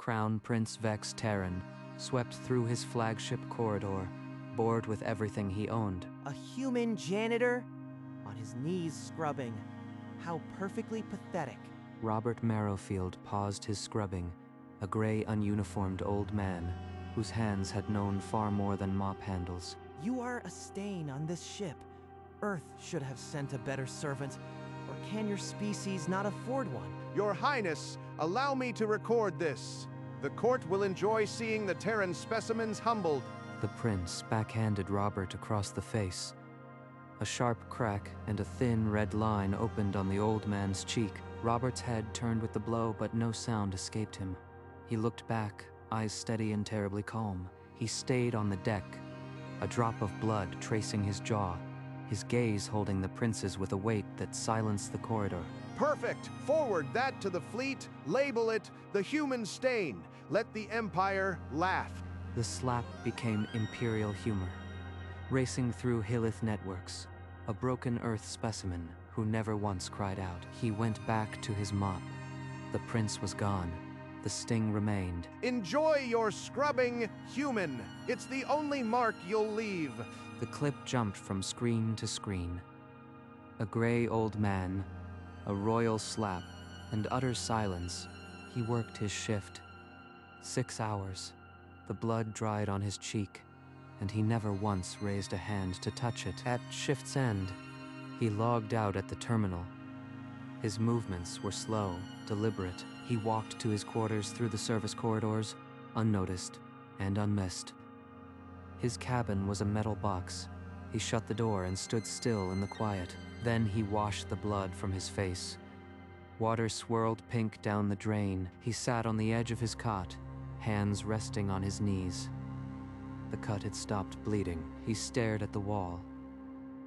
Crown Prince Vex Terran swept through his flagship corridor, bored with everything he owned. A human janitor? On his knees scrubbing. How perfectly pathetic. Robert Marrowfield paused his scrubbing, a gray, ununiformed old man whose hands had known far more than mop handles. You are a stain on this ship. Earth should have sent a better servant. Or can your species not afford one? Your Highness, allow me to record this. The court will enjoy seeing the Terran specimens humbled. The prince backhanded Robert across the face. A sharp crack and a thin red line opened on the old man's cheek. Robert's head turned with the blow, but no sound escaped him. He looked back, eyes steady and terribly calm. He stayed on the deck, a drop of blood tracing his jaw, his gaze holding the prince's with a weight that silenced the corridor. Perfect! Forward that to the fleet, label it the human stain. Let the Empire laugh. The slap became imperial humor. Racing through Hillith networks, a broken Earth specimen who never once cried out. He went back to his mop. The prince was gone. The sting remained. Enjoy your scrubbing, human. It's the only mark you'll leave. The clip jumped from screen to screen. A gray old man, a royal slap, and utter silence. He worked his shift. 6 hours. The blood dried on his cheek, and he never once raised a hand to touch it. At shift's end, he logged out at the terminal. His movements were slow, deliberate. He walked to his quarters through the service corridors, unnoticed and unmissed. His cabin was a metal box. He shut the door and stood still in the quiet. Then he washed the blood from his face. Water swirled pink down the drain. He sat on the edge of his cot, hands resting on his knees. The cut had stopped bleeding. He stared at the wall.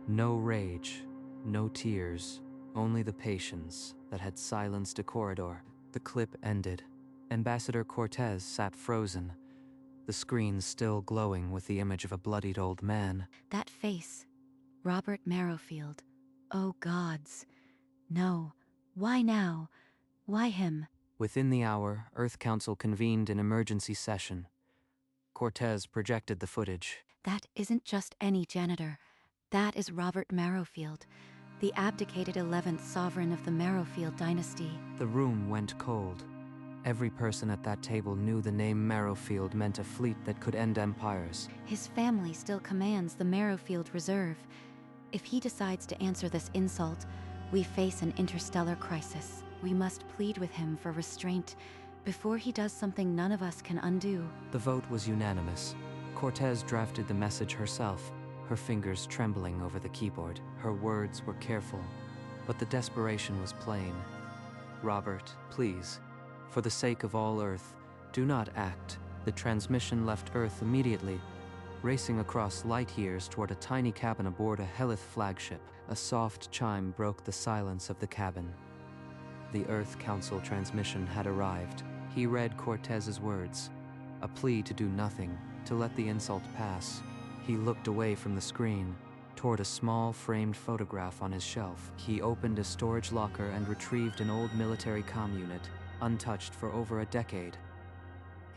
No rage, no tears, only the patience that had silenced a corridor. The clip ended. Ambassador Cortez sat frozen, the screen still glowing with the image of a bloodied old man. That face. Robert Marrowfield. Oh gods. No. Why now? Why him? Within the hour, Earth Council convened an emergency session. Cortez projected the footage. That isn't just any janitor. That is Robert Marrowfield, the abdicated 11th sovereign of the Marrowfield dynasty. The room went cold. Every person at that table knew the name Marrowfield meant a fleet that could end empires. His family still commands the Marrowfield Reserve. If he decides to answer this insult, we face an interstellar crisis. We must plead with him for restraint before he does something none of us can undo. The vote was unanimous. Cortez drafted the message herself, her fingers trembling over the keyboard. Her words were careful, but the desperation was plain. Robert, please, for the sake of all Earth, do not act. The transmission left Earth immediately, racing across light years toward a tiny cabin aboard a Hillith flagship. A soft chime broke the silence of the cabin. The Earth Council transmission had arrived. He read Cortez's words, a plea to do nothing, to let the insult pass. He looked away from the screen, toward a small framed photograph on his shelf. He opened a storage locker and retrieved an old military comm unit, untouched for over a decade.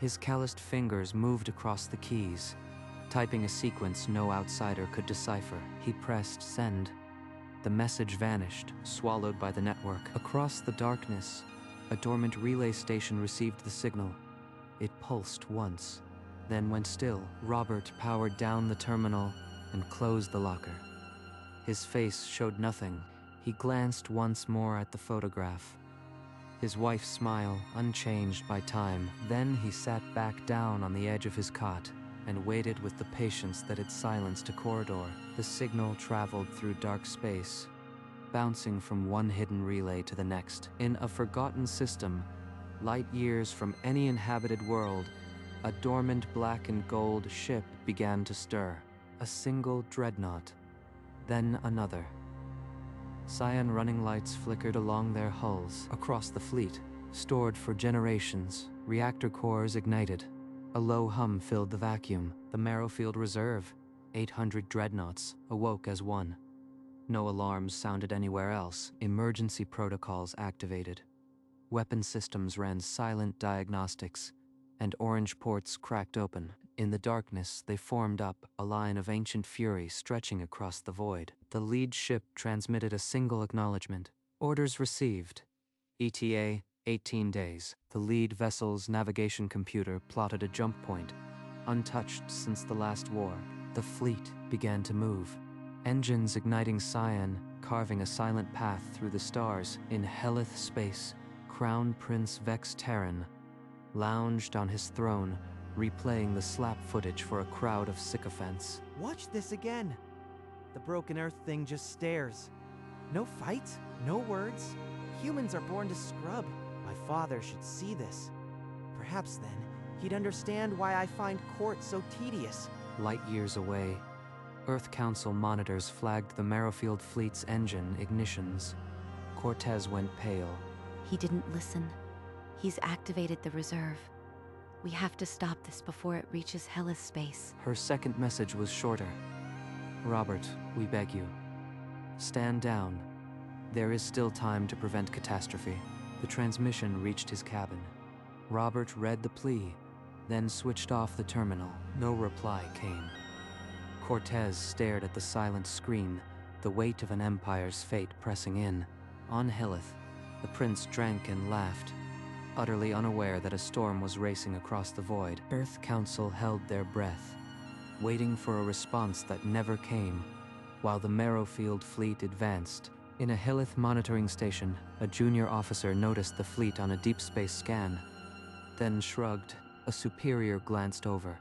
His calloused fingers moved across the keys, typing a sequence no outsider could decipher. He pressed send. The message vanished, swallowed by the network. Across the darkness, a dormant relay station received the signal. It pulsed once, then went still. Robert powered down the terminal and closed the locker. His face showed nothing. He glanced once more at the photograph. His wife's smile, unchanged by time. Then he sat back down on the edge of his cot and waited with the patience that had silenced a corridor. The signal traveled through dark space, bouncing from one hidden relay to the next. In a forgotten system, light years from any inhabited world, a dormant black and gold ship began to stir. A single dreadnought, then another. Cyan running lights flickered along their hulls. Across the fleet, stored for generations, reactor cores ignited. A low hum filled the vacuum. The Marrowfield Reserve, 800 dreadnoughts, awoke as one. No alarms sounded anywhere else. Emergency protocols activated. Weapon systems ran silent diagnostics, and orange ports cracked open. In the darkness, they formed up, a line of ancient fury stretching across the void. The lead ship transmitted a single acknowledgement. Orders received. ETA, 18 days. The lead vessel's navigation computer plotted a jump point, untouched since the last war. The fleet began to move. Engines igniting cyan, carving a silent path through the stars. In Helith space, Crown Prince Vex Terran lounged on his throne, replaying the slap footage for a crowd of sycophants. Watch this again. The broken Earth thing just stares. No fight, no words. Humans are born to scrub. My father should see this. Perhaps then, he'd understand why I find court so tedious. Light years away, Earth Council monitors flagged the Marrowfield fleet's engine ignitions. Cortez went pale. He didn't listen. He's activated the reserve. We have to stop this before it reaches Helith space. Her second message was shorter. Robert, we beg you. Stand down. There is still time to prevent catastrophe. The transmission reached his cabin. Robert read the plea, then switched off the terminal. No reply came. Cortez stared at the silent screen, the weight of an empire's fate pressing in. On Helith, the prince drank and laughed, utterly unaware that a storm was racing across the void. Earth Council held their breath, waiting for a response that never came, while the Marrowfield fleet advanced. In a Helith monitoring station, a junior officer noticed the fleet on a deep space scan, then shrugged. A superior glanced over.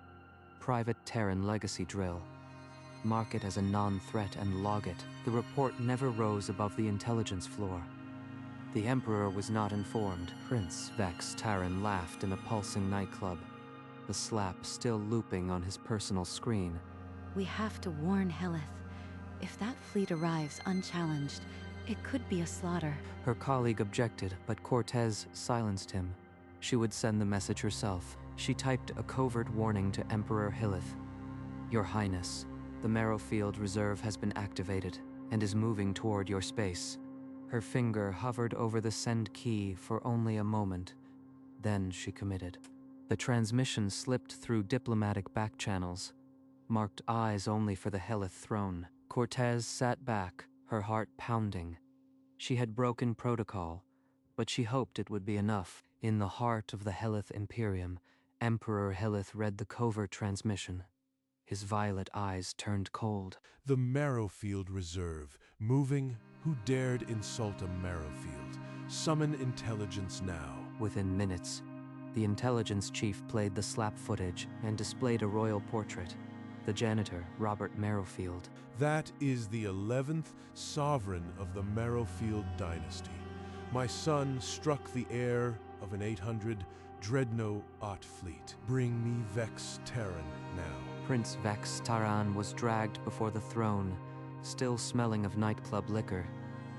Private Terran legacy drill. Mark it as a non-threat and log it. The report never rose above the intelligence floor. The Emperor was not informed. Prince Vex Terran laughed in a pulsing nightclub, the slap still looping on his personal screen. We have to warn Helith. If that fleet arrives unchallenged, it could be a slaughter. Her colleague objected, but Cortez silenced him. She would send the message herself. She typed a covert warning to Emperor Helith. Your Highness, the Marrowfield Reserve has been activated and is moving toward your space. Her finger hovered over the send key for only a moment. Then she committed. The transmission slipped through diplomatic back channels, marked eyes only for the Helith throne. Cortez sat back, her heart pounding. She had broken protocol, but she hoped it would be enough. In the heart of the Helith Imperium, Emperor Helith read the covert transmission. His violet eyes turned cold. The Marrowfield Reserve, moving. Who dared insult a Marrowfield? Summon intelligence now. Within minutes, the intelligence chief played the slap footage and displayed a royal portrait. The janitor, Robert Marrowfield. That is the 11th sovereign of the Marrowfield dynasty. My son struck the heir of an 800 dreadnought fleet. Bring me Vex Terran now. Prince Vex Terran was dragged before the throne, still smelling of nightclub liquor,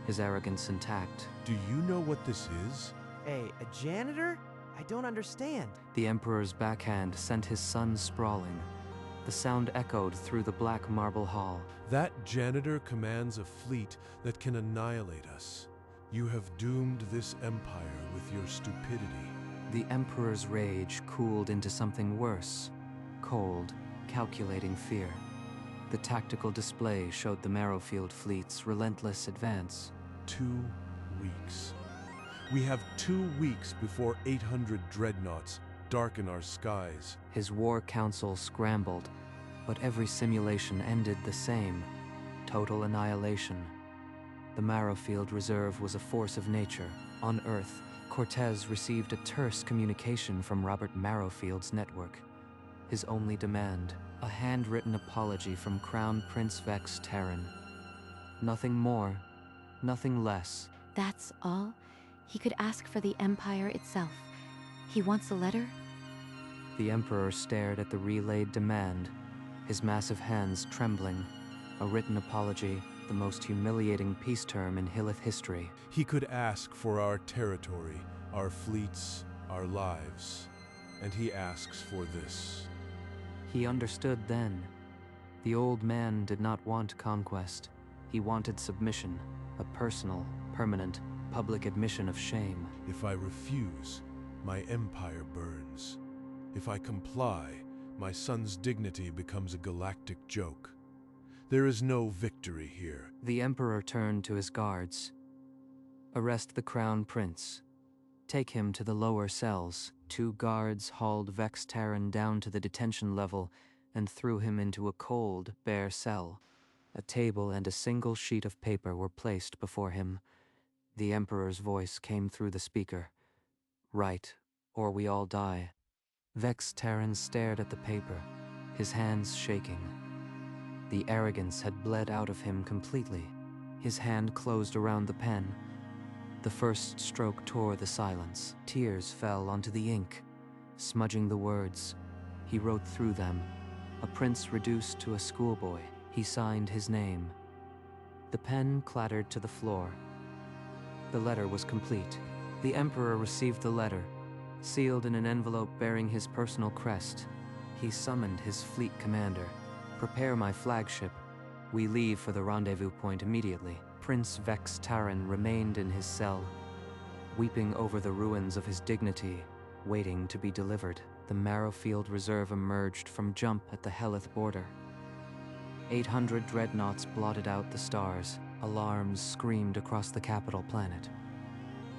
his arrogance intact. Do you know what this is? A janitor? I don't understand. The Emperor's backhand sent his son sprawling. The sound echoed through the black marble hall. That janitor commands a fleet that can annihilate us. You have doomed this empire with your stupidity. The Emperor's rage cooled into something worse. Cold, calculating fear. The tactical display showed the Marrowfield fleet's relentless advance. 2 weeks. We have 2 weeks before 800 dreadnoughts darken our skies. His war council scrambled, but every simulation ended the same. Total annihilation. The Marrowfield Reserve was a force of nature. On Earth, Cortez received a terse communication from Robert Marrowfield's network. His only demand, a handwritten apology from Crown Prince Vex Terran. Nothing more, nothing less. That's all? He could ask for the Empire itself. He wants a letter? The Emperor stared at the relayed demand, his massive hands trembling. A written apology, the most humiliating peace term in Helith history. He could ask for our territory, our fleets, our lives. And he asks for this. He understood then. The old man did not want conquest. He wanted submission, a personal, permanent, public admission of shame. If I refuse, my empire burns. If I comply, my son's dignity becomes a galactic joke. There is no victory here. The Emperor turned to his guards. Arrest the Crown Prince. Take him to the lower cells. 2 guards hauled Vex Terran down to the detention level and threw him into a cold, bare cell. A table and a single sheet of paper were placed before him. The Emperor's voice came through the speaker. Write, or we all die. Vex Terran stared at the paper, his hands shaking. The arrogance had bled out of him completely. His hand closed around the pen. The first stroke tore the silence. Tears fell onto the ink, smudging the words. He wrote through them. A prince reduced to a schoolboy. He signed his name. The pen clattered to the floor. The letter was complete. The Emperor received the letter, sealed in an envelope bearing his personal crest. He summoned his fleet commander. Prepare my flagship. We leave for the rendezvous point immediately. Prince Vex Terran remained in his cell, weeping over the ruins of his dignity, waiting to be delivered. The Marrowfield Reserve emerged from jump at the Helith border. 800 dreadnoughts blotted out the stars. Alarms screamed across the capital planet.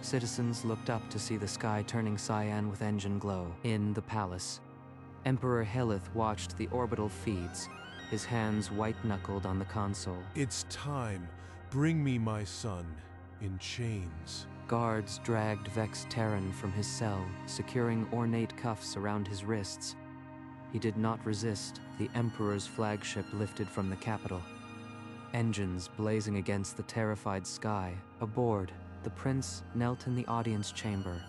Citizens looked up to see the sky turning cyan with engine glow. In the palace, Emperor Helith watched the orbital feeds, his hands white-knuckled on the console. It's time. Bring me my son, in chains. Guards dragged Vex Terran from his cell, securing ornate cuffs around his wrists. He did not resist. The Emperor's flagship lifted from the capital. Engines blazing against the terrified sky. Aboard, the prince knelt in the audience chamber,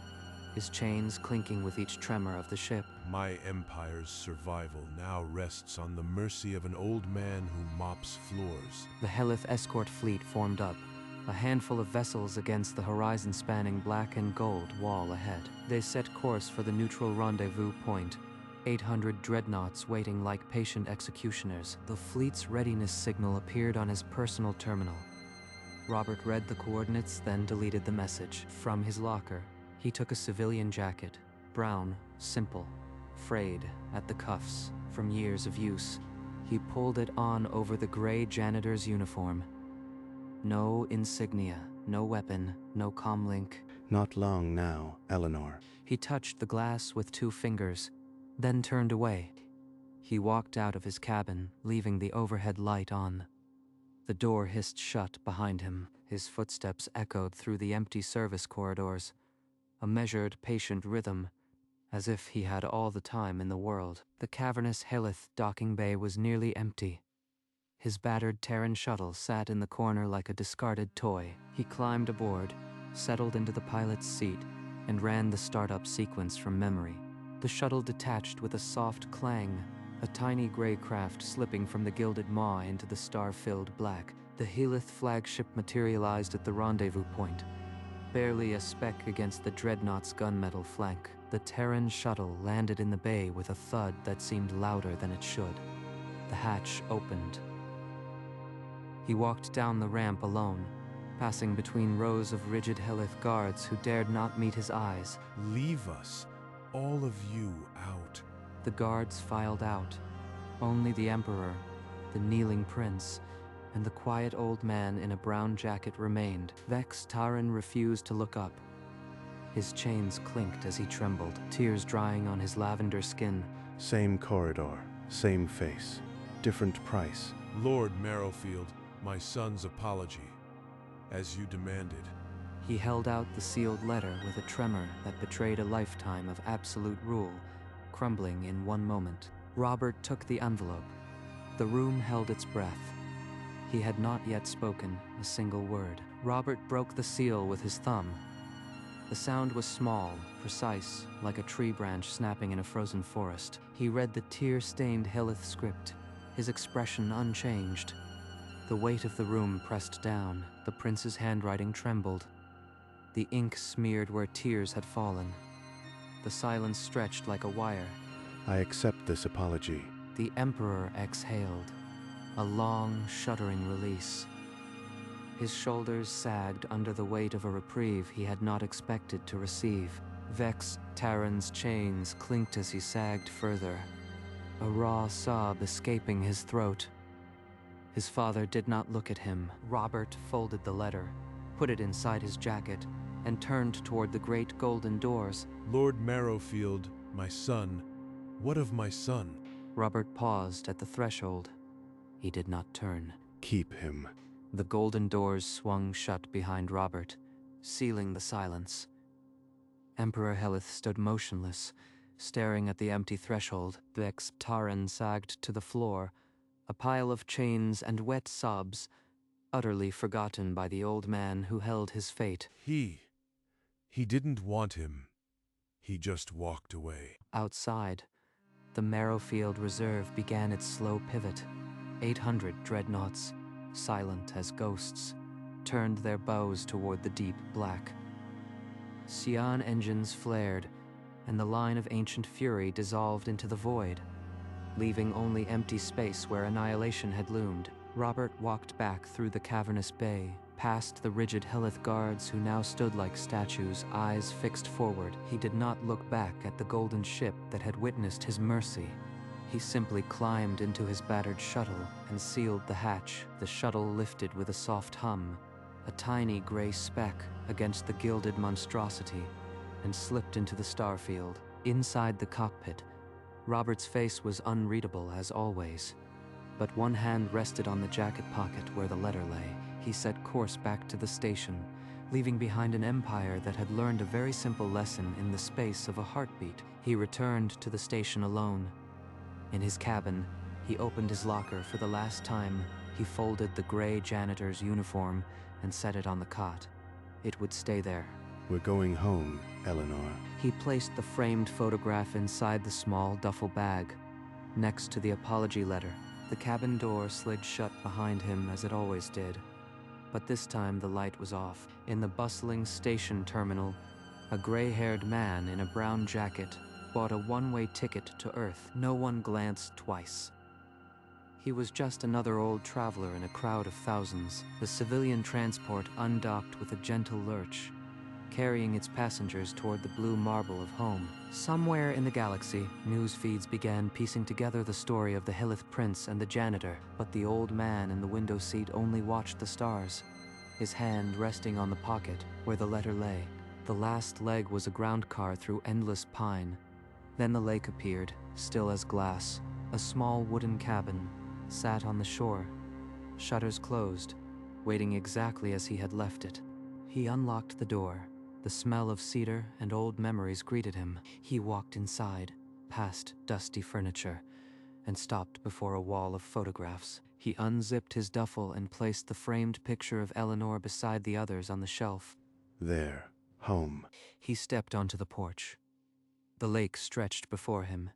his chains clinking with each tremor of the ship. My empire's survival now rests on the mercy of an old man who mops floors. The Helith escort fleet formed up, a handful of vessels against the horizon-spanning black and gold wall ahead. They set course for the neutral rendezvous point, 800 dreadnoughts waiting like patient executioners. The fleet's readiness signal appeared on his personal terminal. Robert read the coordinates, then deleted the message. From his locker, he took a civilian jacket, brown, simple, frayed at the cuffs from years of use. He pulled it on over the gray janitor's uniform. No insignia, no weapon, no comlink. Not long now, Eleanor. He touched the glass with 2 fingers, then turned away. He walked out of his cabin, leaving the overhead light on. The door hissed shut behind him. His footsteps echoed through the empty service corridors, a measured, patient rhythm, as if he had all the time in the world. The cavernous Helith docking bay was nearly empty. His battered Terran shuttle sat in the corner like a discarded toy. He climbed aboard, settled into the pilot's seat, and ran the startup sequence from memory. The shuttle detached with a soft clang, a tiny gray craft slipping from the gilded maw into the star-filled black. The Helith flagship materialized at the rendezvous point, barely a speck against the dreadnought's gunmetal flank. The Terran shuttle landed in the bay with a thud that seemed louder than it should. The hatch opened. He walked down the ramp alone, passing between rows of rigid Helith guards who dared not meet his eyes. Leave us, all of you, out. The guards filed out. Only the Emperor, the kneeling prince, and the quiet old man in a brown jacket remained. Vex Terran refused to look up. His chains clinked as he trembled, tears drying on his lavender skin. Same corridor, same face, different price. Lord Marrowfield, my son's apology, as you demanded. He held out the sealed letter with a tremor that betrayed a lifetime of absolute rule, crumbling in one moment. Robert took the envelope. The room held its breath. He had not yet spoken a single word. Robert broke the seal with his thumb. The sound was small, precise, like a tree branch snapping in a frozen forest. He read the tear-stained Helith script, his expression unchanged. The weight of the room pressed down. The prince's handwriting trembled. The ink smeared where tears had fallen. The silence stretched like a wire. I accept this apology. The Emperor exhaled, a long, shuddering release. His shoulders sagged under the weight of a reprieve he had not expected to receive. Vex Terran's chains clinked as he sagged further, a raw sob escaping his throat. His father did not look at him. Robert folded the letter, put it inside his jacket, and turned toward the great golden doors. Lord Marrowfield, my son, what of my son? Robert paused at the threshold. He did not turn. Keep him. The golden doors swung shut behind Robert, sealing the silence. Emperor Helith stood motionless, staring at the empty threshold. Vex Taran sagged to the floor, a pile of chains and wet sobs, utterly forgotten by the old man who held his fate. He didn't want him. He just walked away. Outside, the Marrowfield Reserve began its slow pivot. 800 dreadnoughts, silent as ghosts, turned their bows toward the deep black. Sion engines flared, and the line of ancient fury dissolved into the void, leaving only empty space where annihilation had loomed. Robert walked back through the cavernous bay, past the rigid Helith guards who now stood like statues, eyes fixed forward. He did not look back at the golden ship that had witnessed his mercy. He simply climbed into his battered shuttle and sealed the hatch. The shuttle lifted with a soft hum, a tiny gray speck against the gilded monstrosity, and slipped into the starfield. Inside the cockpit, Robert's face was unreadable as always, but one hand rested on the jacket pocket where the letter lay. He set course back to the station, leaving behind an empire that had learned a very simple lesson in the space of a heartbeat. He returned to the station alone. In his cabin, he opened his locker for the last time. He folded the gray janitor's uniform and set it on the cot. It would stay there. We're going home, Eleanor. He placed the framed photograph inside the small duffel bag, next to the apology letter. The cabin door slid shut behind him as it always did, but this time the light was off. In the bustling station terminal, a gray-haired man in a brown jacket bought a one-way ticket to Earth. No one glanced twice. He was just another old traveler in a crowd of thousands. The civilian transport undocked with a gentle lurch, carrying its passengers toward the blue marble of home. Somewhere in the galaxy, news feeds began piecing together the story of the Helith prince and the janitor, but the old man in the window seat only watched the stars, his hand resting on the pocket where the letter lay. The last leg was a ground car through endless pine. Then the lake appeared, still as glass. A small wooden cabin sat on the shore, shutters closed, waiting exactly as he had left it. He unlocked the door. The smell of cedar and old memories greeted him. He walked inside, past dusty furniture, and stopped before a wall of photographs. He unzipped his duffel and placed the framed picture of Eleanor beside the others on the shelf. There, home. He stepped onto the porch. The lake stretched before him,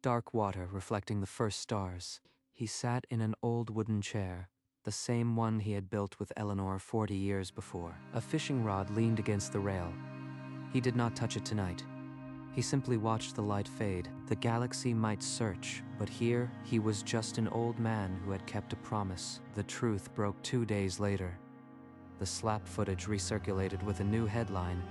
dark water reflecting the first stars. He sat in an old wooden chair, the same one he had built with Eleanor 40 years before. A fishing rod leaned against the rail. He did not touch it tonight. He simply watched the light fade. The galaxy might search, but here he was just an old man who had kept a promise. The truth broke 2 days later. The slap footage recirculated with a new headline: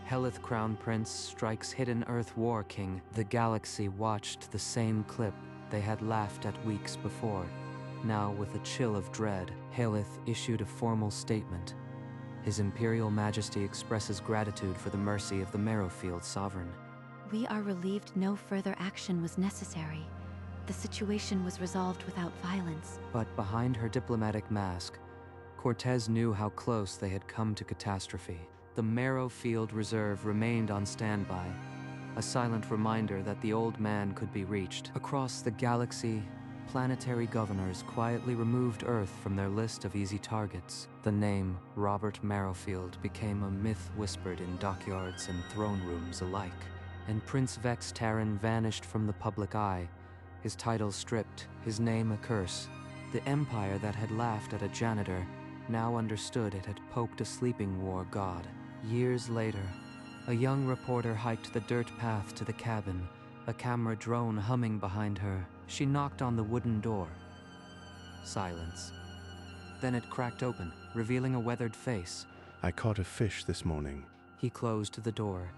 Helith Crown Prince strikes hidden Earth War King. The galaxy watched the same clip they had laughed at weeks before. Now, with a chill of dread, Helith issued a formal statement. His Imperial Majesty expresses gratitude for the mercy of the Marrowfield Sovereign. We are relieved no further action was necessary. The situation was resolved without violence. But behind her diplomatic mask, Cortez knew how close they had come to catastrophe. The Marrowfield Reserve remained on standby, a silent reminder that the old man could be reached. Across the galaxy, planetary governors quietly removed Earth from their list of easy targets. The name Robert Marrowfield became a myth whispered in dockyards and throne rooms alike, and Prince Vex Terran vanished from the public eye, his title stripped, his name a curse. The empire that had laughed at a janitor now understood it had poked a sleeping war god. Years later, a young reporter hiked the dirt path to the cabin, a camera drone humming behind her. She knocked on the wooden door. Silence. Then it cracked open, revealing a weathered face. I caught a fish this morning. He closed the door.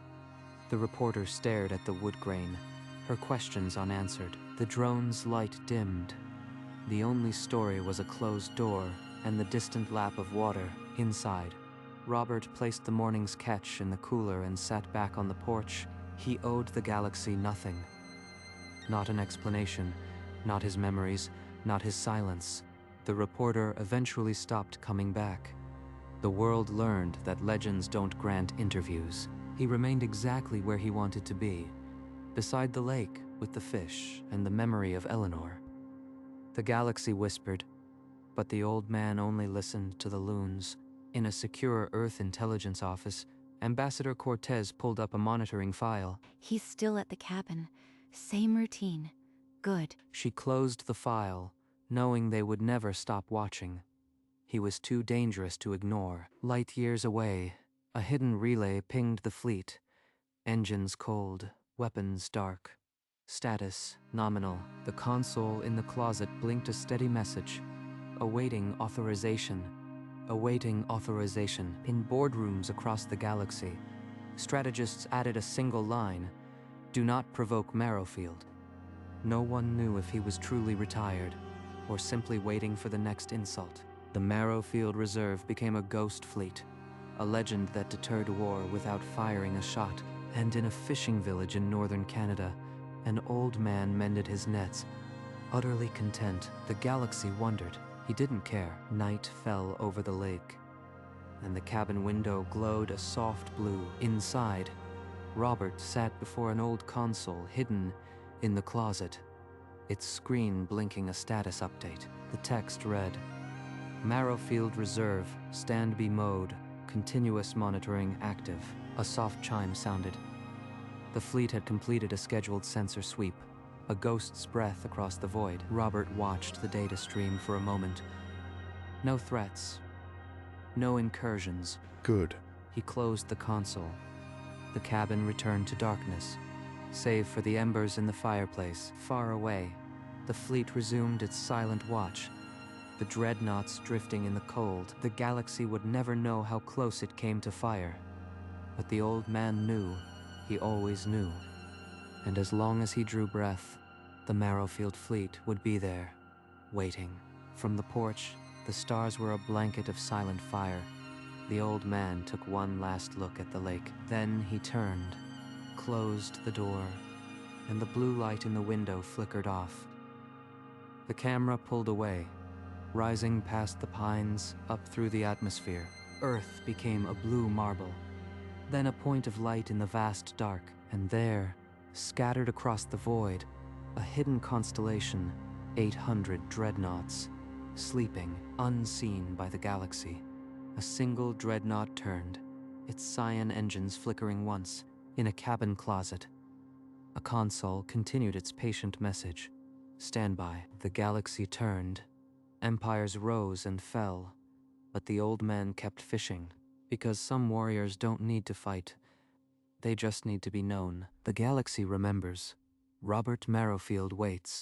The reporter stared at the wood grain, her questions unanswered. The drone's light dimmed. The only story was a closed door and the distant lap of water inside. Robert placed the morning's catch in the cooler and sat back on the porch. He owed the galaxy nothing. Not an explanation, not his memories, not his silence. The reporter eventually stopped coming back. The world learned that legends don't grant interviews. He remained exactly where he wanted to be, beside the lake with the fish and the memory of Eleanor. The galaxy whispered, but the old man only listened to the loons. In a secure Earth intelligence office, Ambassador Cortez pulled up a monitoring file. He's still at the cabin. Same routine. Good. She closed the file, knowing they would never stop watching. He was too dangerous to ignore. Light years away, a hidden relay pinged the fleet. Engines cold, weapons dark. Status nominal. The console in the closet blinked a steady message. Awaiting authorization. Awaiting authorization. In boardrooms across the galaxy, strategists added a single line: "Do not provoke Marrowfield." No one knew if he was truly retired, or simply waiting for the next insult. The Marrowfield Reserve became a ghost fleet, a legend that deterred war without firing a shot. And in a fishing village in northern Canada, an old man mended his nets. Utterly content, the galaxy wondered. He didn't care. Night fell over the lake, and the cabin window glowed a soft blue. Inside, Robert sat before an old console hidden in the closet, its screen blinking a status update. The text read, "Marrowfield Reserve, standby mode, continuous monitoring active." A soft chime sounded. The fleet had completed a scheduled sensor sweep, a ghost's breath across the void. Robert watched the data stream for a moment. No threats, no incursions. Good. He closed the console. The cabin returned to darkness, save for the embers in the fireplace. Far away, the fleet resumed its silent watch. The dreadnoughts drifting in the cold. The galaxy would never know how close it came to fire. But the old man knew. He always knew. And as long as he drew breath, the Marrowfield fleet would be there, waiting. From the porch, the stars were a blanket of silent fire. The old man took one last look at the lake. Then he turned, closed the door, and the blue light in the window flickered off. The camera pulled away, rising past the pines, up through the atmosphere. Earth became a blue marble, then a point of light in the vast dark, and there, scattered across the void, a hidden constellation, 800 dreadnoughts, sleeping, unseen by the galaxy. A single dreadnought turned, its cyan engines flickering once, in a cabin closet. A console continued its patient message. Standby. The galaxy turned. Empires rose and fell, but the old man kept fishing. Because some warriors don't need to fight. They just need to be known. The galaxy remembers. Robert Marrowfield waits.